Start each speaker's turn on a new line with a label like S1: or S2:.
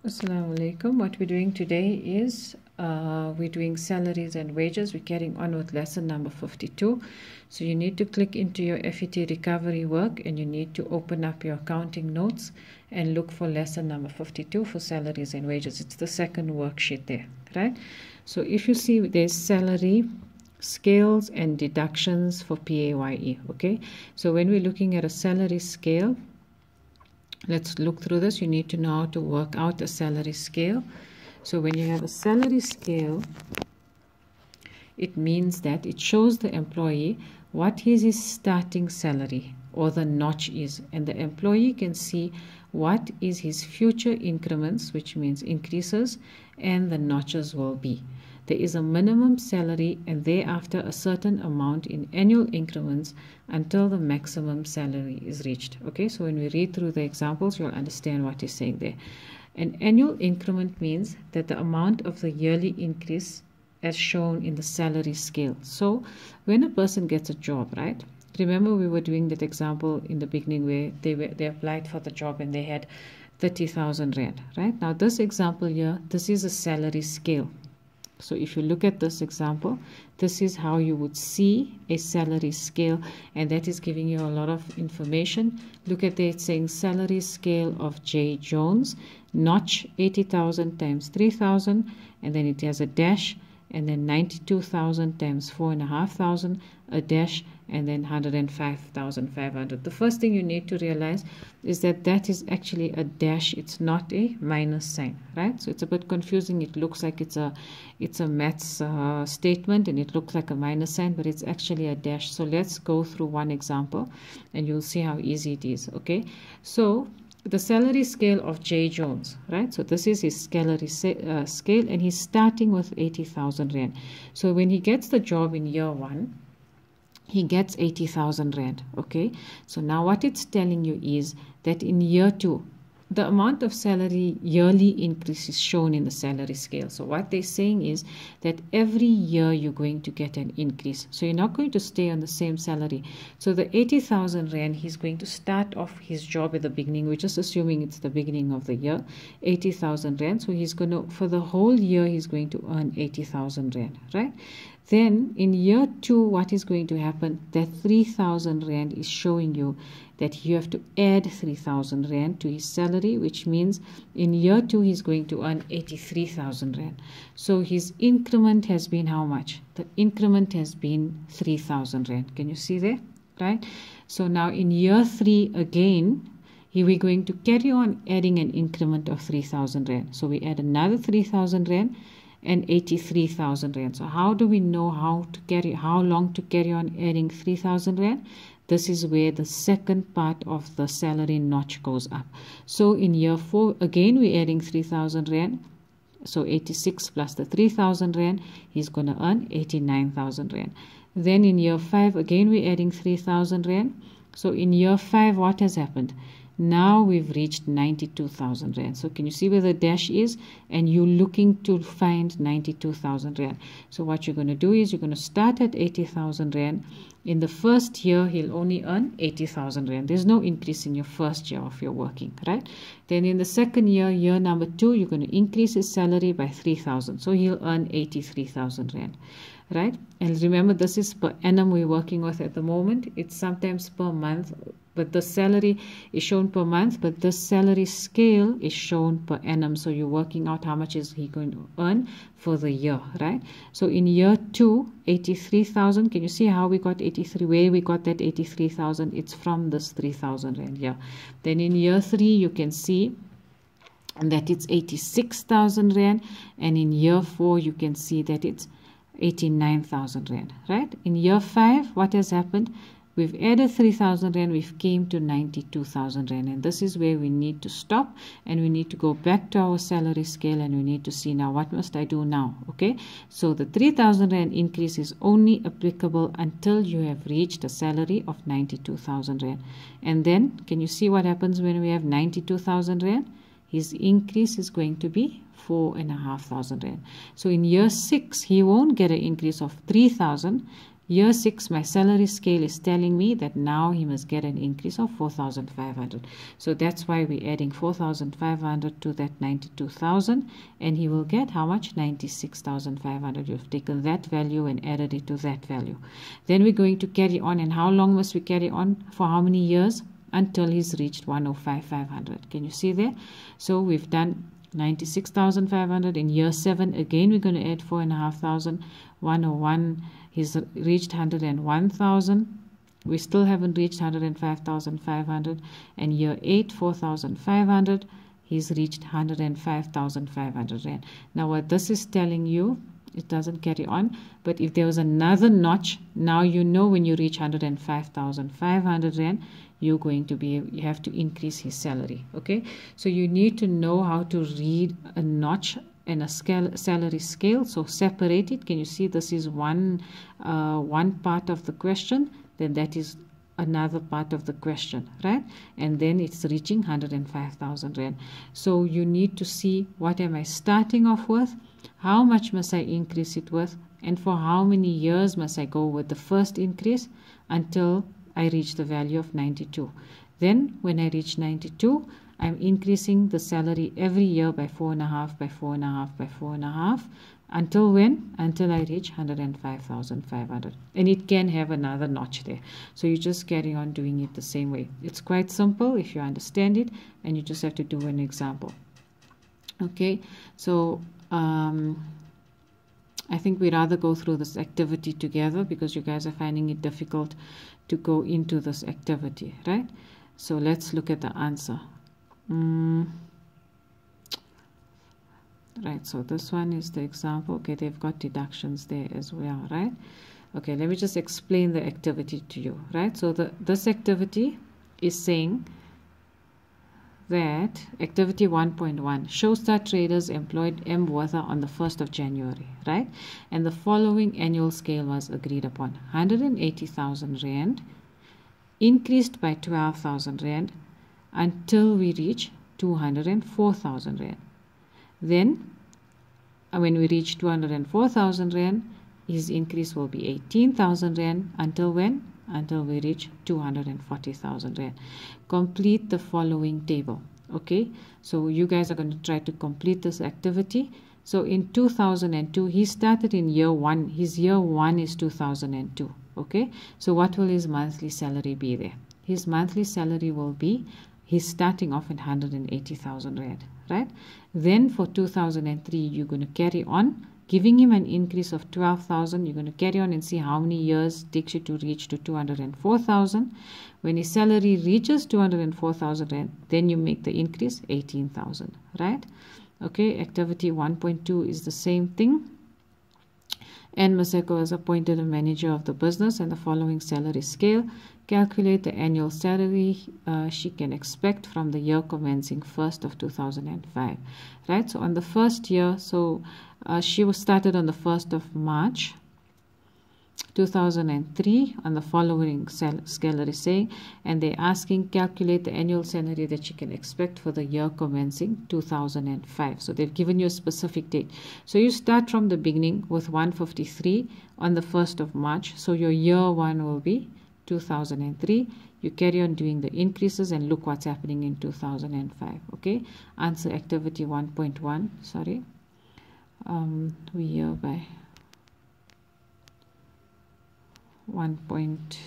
S1: Assalamu alaikum. What we're doing today is we're doing salaries and wages. We're carrying on with lesson number 52. So you need to click into your FET recovery work and you need to open up your accounting notes and look for lesson number 52 for salaries and wages. It's the second worksheet there, right? So if you see there's salary, scales and deductions for PAYE, okay? So when we're looking at a salary scale, let's look through this. You need to know how to work out a salary scale. So when you have a salary scale, it means that it shows the employee what is his starting salary or the notch is, and the employee can see what is his future increments, which means increases, and the notches will be. There is a minimum salary and thereafter a certain amount in annual increments until the maximum salary is reached. Okay, so when we read through the examples, you'll understand what he's saying there. An annual increment means that the amount of the yearly increase as shown in the salary scale. So when a person gets a job, right? Remember we were doing that example in the beginning where they applied for the job and they had 30,000 Rand, right? Now this example here, this is a salary scale. So if you look at this example, this is how you would see a salary scale, and that is giving you a lot of information. Look at there, it's saying salary scale of J. Jones, notch 80,000 times 3,000, and then it has a dash, and then 92,000 times 4,500, a dash, and then 105,500. The first thing you need to realize is that that is actually a dash. It's not a minus sign, right? So it's a bit confusing. It looks like it's a maths statement and it looks like a minus sign, but it's actually a dash. So let's go through one example and you'll see how easy it is. Okay, so the salary scale of J. Jones, right? So this is his salary scale, and he's starting with 80,000 Rand. So when he gets the job in year one, he gets 80,000 Rand, okay? So now what it's telling you is that in year two, the amount of salary yearly increase is shown in the salary scale. So what they're saying is that every year you're going to get an increase. So you're not going to stay on the same salary. So the 80,000 Rand, he's going to start off his job at the beginning. We're just assuming it's the beginning of the year, 80,000 Rand. So he's going to, for the whole year, he's going to earn 80,000 Rand, right? Then in year two, what is going to happen? That 3,000 Rand is showing you that you have to add 3,000 Rand to his salary, which means in year two, he's going to earn 83,000 Rand. So his increment has been how much? The increment has been 3,000 Rand. Can you see there? Right? So now in year three, again, we're going to carry on adding an increment of 3,000 Rand. So we add another 3,000 Rand and 83,000 Rand. So how do we know how long to carry on adding 3,000 Rand? This is where the second part of the salary notch goes up. So in year four, again, we're adding 3,000 Rand. So 86 plus the 3,000 Rand, he's going to earn 89,000 Rand. Then in year five, again, we're adding 3,000 Rand. So in year five, what has happened? Now we've reached 92,000 Rand. So can you see where the dash is? And you're looking to find 92,000 Rand. So what you're going to do is you're going to start at 80,000 Rand. In the first year, he'll only earn 80,000 Rand. There's no increase in your first year of your working, right? Then in the second year, year number two, you're going to increase his salary by 3,000. So he'll earn 83,000 Rand, right? And remember, this is per annum we're working with at the moment. It's sometimes per month, but the salary is shown per month, but the salary scale is shown per annum. So you're working out how much is he going to earn for the year, right? So in year two, 83,000. Can you see how we got 83? Where we got that 83,000? It's from this 3,000 Rand here. Then in year three, you can see that it's 86,000 Rand. And in year four, you can see that it's 89,000 Rand, right? In year five, what has happened? We've added 3,000 Rand, we've came to 92,000 Rand, and this is where we need to stop and we need to go back to our salary scale and we need to see now what must I do now, okay? So the 3,000 Rand increase is only applicable until you have reached a salary of 92,000 Rand. And then, can you see what happens when we have 92,000 Rand? His increase is going to be 4,500 Rand. So in year six, he won't get an increase of 3,000. Year 6, my salary scale is telling me that now he must get an increase of 4,500. So that's why we're adding 4,500 to that 92,000, and he will get how much? 96,500. You've taken that value and added it to that value. Then we're going to carry on, and how long must we carry on? For how many years? Until he's reached 105,500. Can you see there? So we've done 96,500 in year 7. Again, we're going to add 4,500. 101, he's reached 101,000. We still haven't reached 105,500. And year 8, 4,500. He's reached 105,500 rand. Now, what this is telling you, it doesn't carry on, but if there was another notch, now you know when you reach 105,500 rand, you have to increase his salary. Okay, so you need to know how to read a notch and a salary scale. So separate it. Can you see this is one part of the question, then that is another part of the question, right? And then it's reaching 105,000 rand. So you need to see, what am I starting off with, how much must I increase it with, and for how many years must I go with the first increase until I reach the value of 92. Then when I reach 92, I'm increasing the salary every year by 4.5, by 4.5, by 4.5. Until when? Until I reach 105,500. And it can have another notch there. So you just carry on doing it the same way. It's quite simple if you understand it, and you just have to do an example. Okay, so I think we'd rather go through this activity together because you guys are finding it difficult to go into this activity, right? So let's look at the answer. Right, so this one is the example. Okay, they've got deductions there as well, right? Okay, let me just explain the activity to you, right? So this activity is saying that activity 1.1, Showstar Traders employed M. Watha on the 1st of January, right? And the following annual scale was agreed upon. 180,000 Rand increased by 12,000 Rand until we reach 204,000 Rand. Then when we reach 204,000 Rand, his increase will be 18,000 Rand until when? Until we reach 240,000 Rand. Complete the following table. Okay, so you guys are going to try to complete this activity. So in 2002, he started in year 1. His year 1 is 2002. Okay, so what will his monthly salary be there? His monthly salary will be, he's starting off at 180,000 Rand, right? Then for 2003, you're going to carry on, giving him an increase of 12,000. You're going to carry on and see how many years it takes you to reach to 204,000. When his salary reaches 204,000 Rand, then you make the increase 18,000, right? Okay, activity 1.2 is the same thing. N. Maseko is appointed a manager of the business and the following salary scale. Calculate the annual salary she can expect from the year commencing 1st of 2005. Right, so on the first year, so she was started on the 1st of March 2003 on the following scale is saying, and they're asking calculate the annual salary that she can expect for the year commencing 2005. So they've given you a specific date. So you start from the beginning with 153 on the 1st of March. So your year 1 will be 2003. You carry on doing the increases and look what's happening in 2005. Okay, answer activity 1.1. Sorry, we here by 1.1.